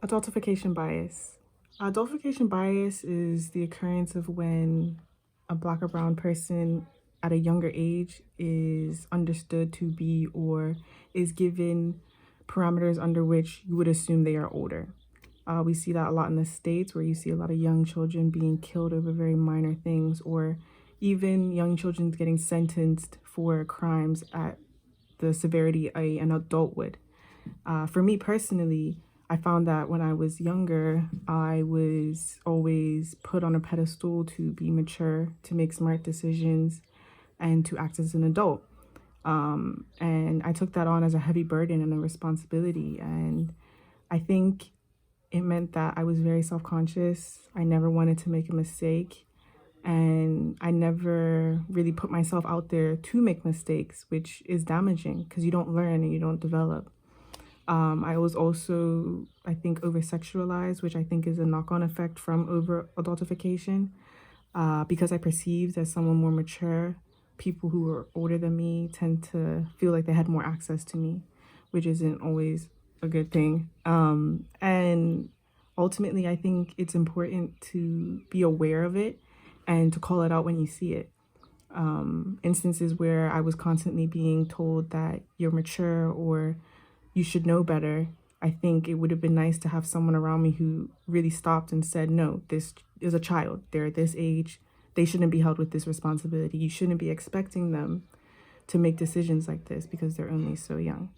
Adultification bias. Adultification bias is the occurrence of when a Black or brown person at a younger age is understood to be or is given parameters under which you would assume they are older. We see that a lot in the States, where you see a lot of young children being killed over very minor things, or even young children getting sentenced for crimes at the severity an adult would. For me personally, I found that when I was younger, I was always put on a pedestal to be mature, to make smart decisions, and to act as an adult. And I took that on as a heavy burden and a responsibility. And I think it meant that I was very self conscious. I never wanted to make a mistake. And I never really put myself out there to make mistakes, which is damaging because you don't learn and you don't develop. I was also, I think, over sexualized, which I think is a knock on effect from over adultification. Because I perceived as someone more mature, people who were older than me tend to feel like they had more access to me, which isn't always a good thing. And ultimately, I think it's important to be aware of it and to call it out when you see it. Instances where I was constantly being told that you're mature or you should know better, I think it would have been nice to have someone around me who really stopped and said, no, this is a child. They're at this age. They shouldn't be held with this responsibility. You shouldn't be expecting them to make decisions like this because they're only so young.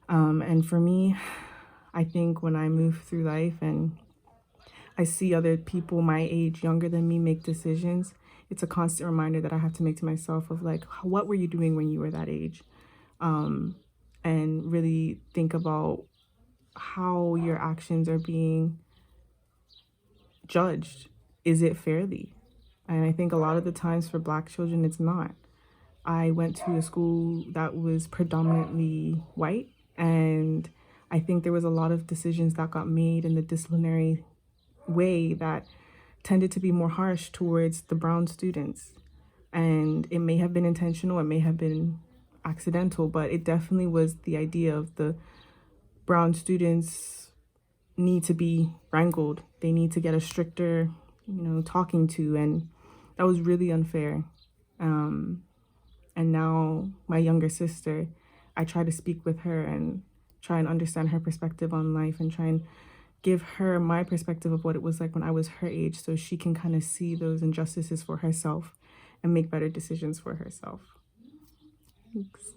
And for me, I think when I move through life and I see other people my age, younger than me, make decisions, it's a constant reminder that I have to make to myself of like, what were you doing when you were that age? And really think about how your actions are being judged. Is it fairly? And I think a lot of the times for Black children, it's not. I went to a school that was predominantly white, and I think there was a lot of decisions that got made in the disciplinary way that tended to be more harsh towards the brown students. And it may have been intentional, it may have been accidental, but it definitely was the idea of the brown students need to be wrangled. They need to get a stricter, talking to, and that was really unfair. And now my younger sister, I try to speak with her and try and understand her perspective on life and try and give her my perspective of what it was like when I was her age so she can kind of see those injustices for herself and make better decisions for herself. Thanks.